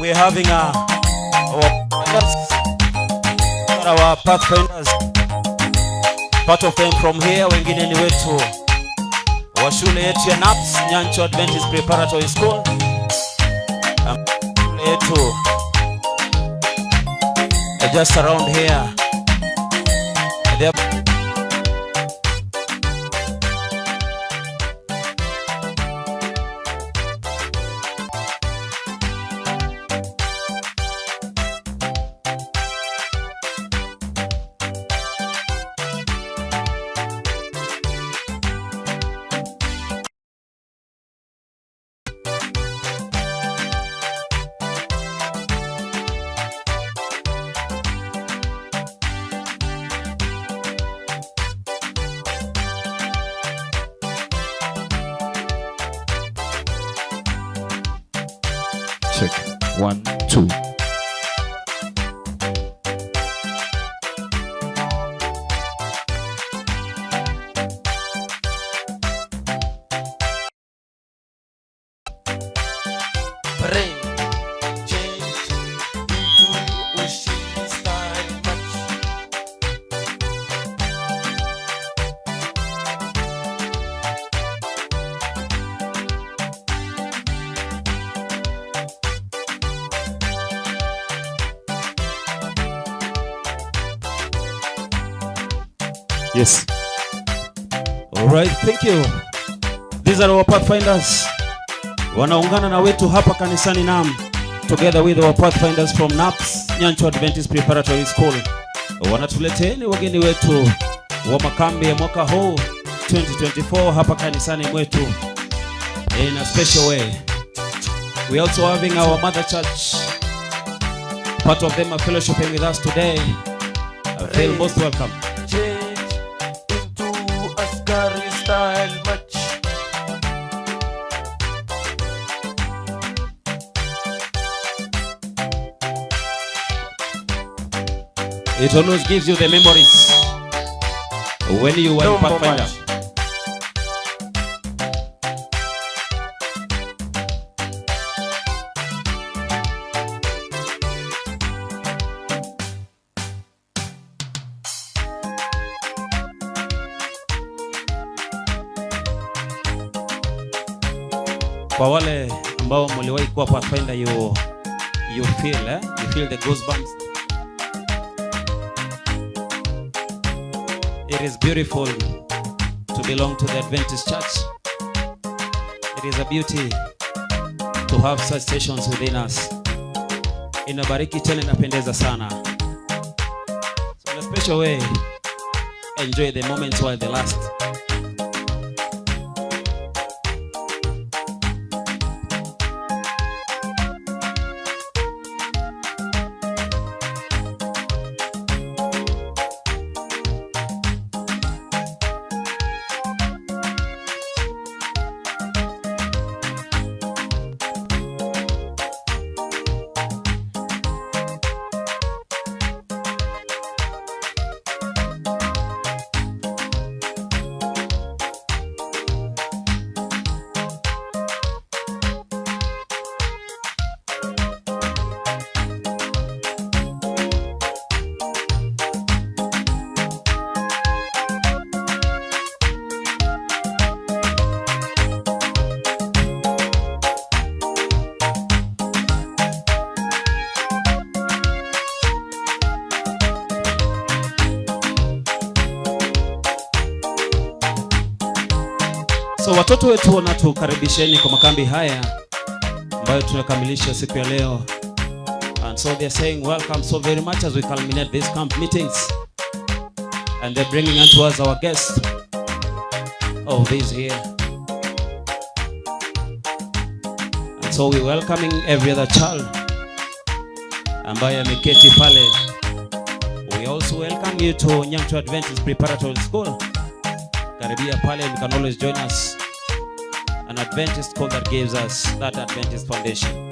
we're having our Pathfinders. Part of them from here, wengine ni wetu wa shule yetu ya NAPS, Nyancho Adventist Preparatory School. Shule yetu just around here. Check 1 2. Yes. All right, thank you. These are our Pathfinders. Wanaungana na wetu hapa kanisani NAM, together with our Pathfinders from NAPS, Nyancho Adventist Preparatory School. Wanatuleteni wageni wetu wa makambi ya mwaka huu 2024 hapa kanisani mwetu in a special way. We also having our mother church. Part of them are fellowshipping with us today. I feel most welcome. It always gives you the memories when you were Pathfinder. Kwa wale ambao mliwahi kuwa Pathfinder, you feel the goosebumps. It is beautiful to belong to the Adventist Church. It is a beauty to have such stations within us. Inabariki tena, inapendeza sana. So in a special way, enjoy the moments while they last. So watoto wetu wanatukaribisheni kwa makambi haya ambayo tunakamilisha siku ya leo. And so they're saying welcome so very much as we culminate these camp meetings. And they're bringing unto us our guest of this year. And so we're welcoming every other child ambaye ameketi pale. We also welcome you to Nyancho Adventist Preparatory School. Karibia pale, you can always join us. An Adventist school that gives us that Adventist foundation.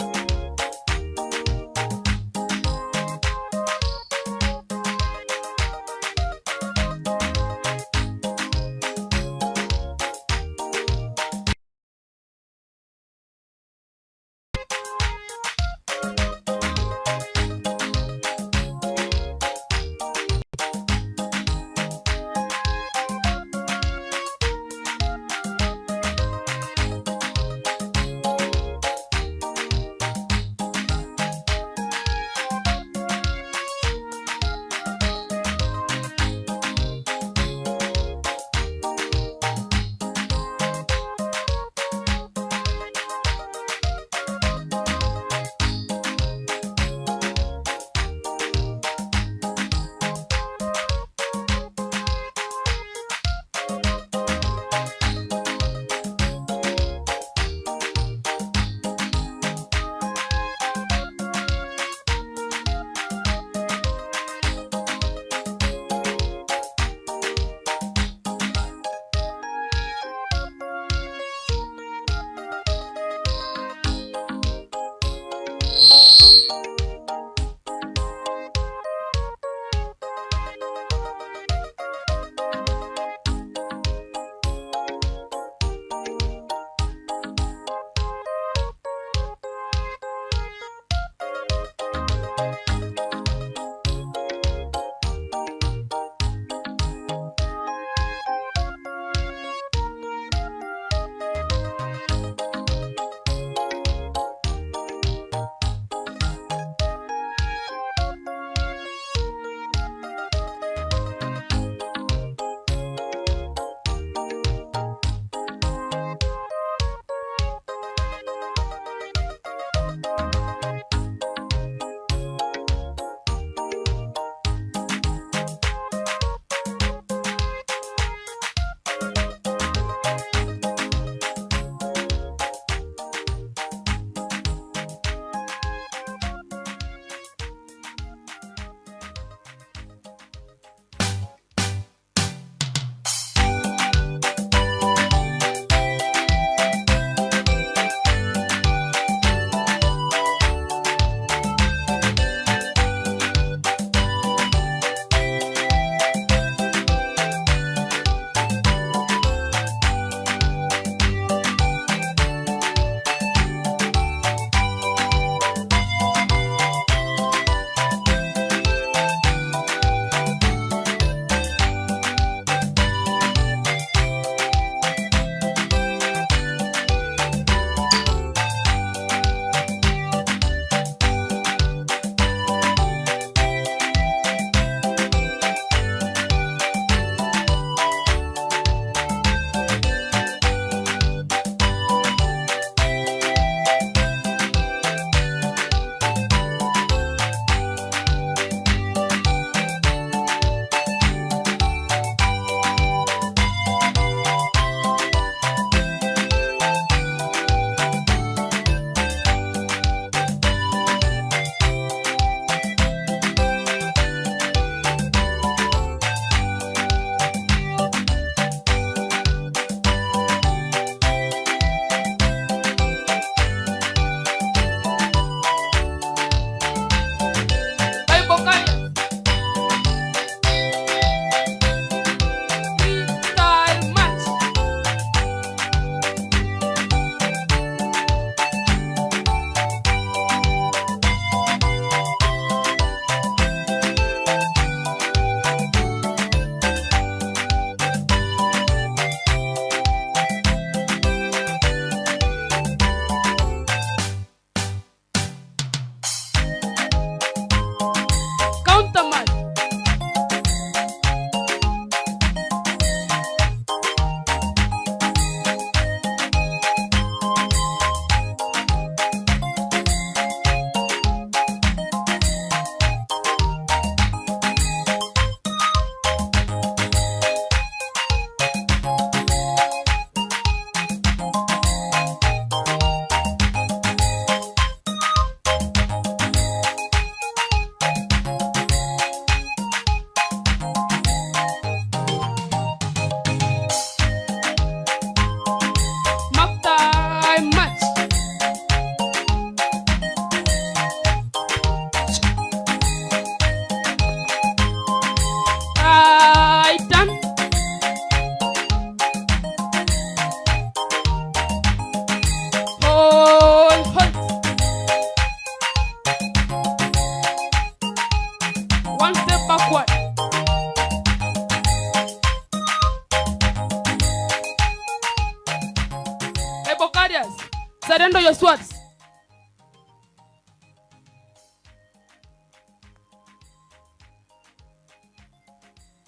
Warriors, surrender your swords.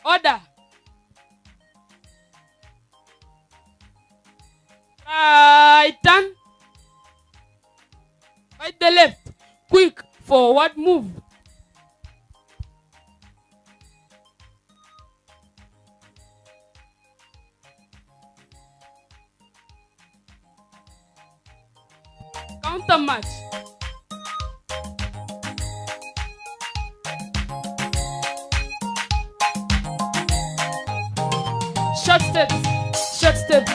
Order. Right turn. Right the left. Quick forward move. Counter match. Short steps. Short steps.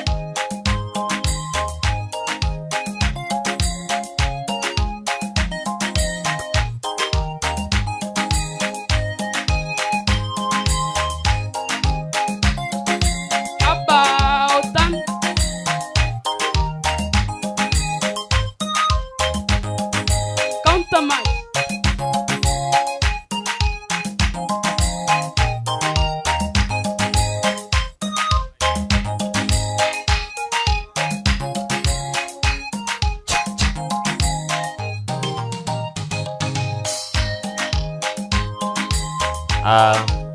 About time. Counter match.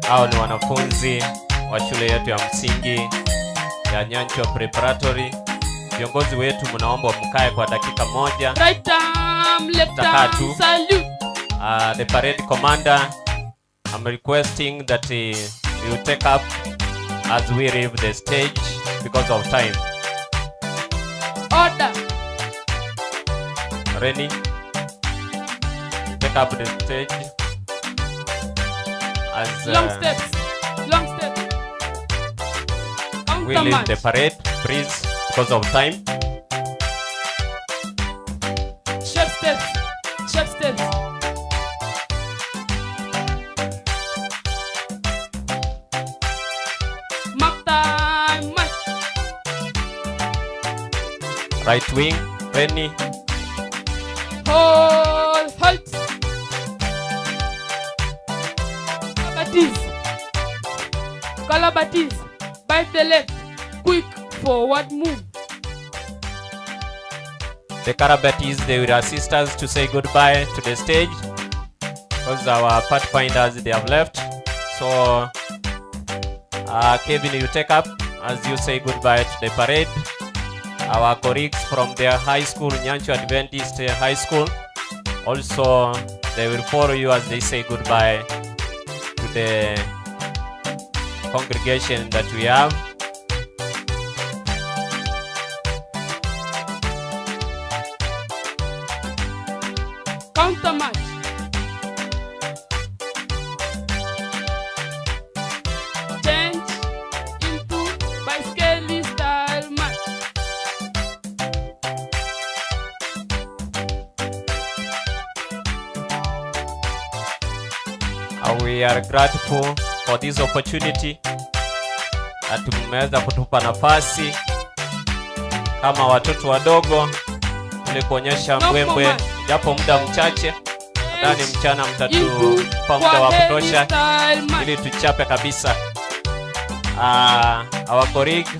Hao ni wanafunzi wa shule yetu ya msingi ya Nyanchwa Preparatory. Viongozi wetu mnaomba mkae kwa dakika moja. Right arm, left arm, salute. The parade commander, I'm requesting that you take up as we leave the stage because of time. Order. Rennie, take up the stage. As Long steps. Long steps. we Counter leave match. the parade, please, because of time. Short steps. Short steps. Mark time. Mark. Right wing, Rennie. Hold. Halt. Calabatis. Bite the left. Quick forward move. The Karabatis, they will assist us to say goodbye to the stage because our Pathfinders, they have left. So, Kevin, you take up as you say goodbye to the parade. Our colleagues from their high school, Nyanchwa Adventist High School, also they will follow you as they say goodbye to the congregation that we have. Counter match. Change into bicycle style match. We are grateful for this opportunity. Tumeweza kutupa nafasi kama watoto wadogo ili kuonyesha mbwembwe japo muda mchache. Nadhani mchana mtatupa muda wa kutosha ili tuchape kabisa. Our colleague,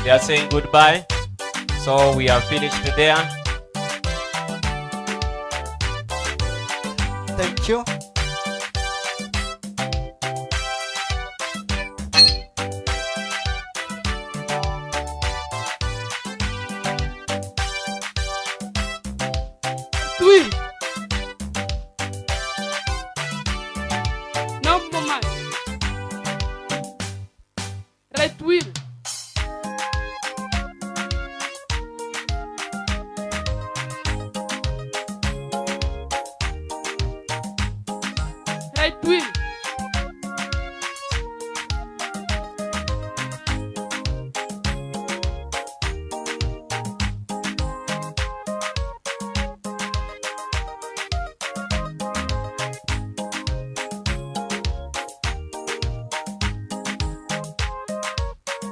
they are saying goodbye, so we are finished there. Thank you. Three. Number match. Right wheel. Right wheel.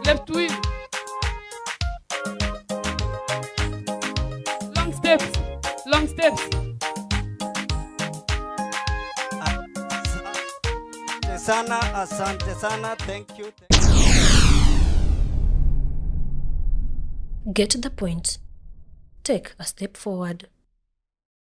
Left wheel. Long steps. Long steps. Asante sana. Thank you. Get the point. take a step forward.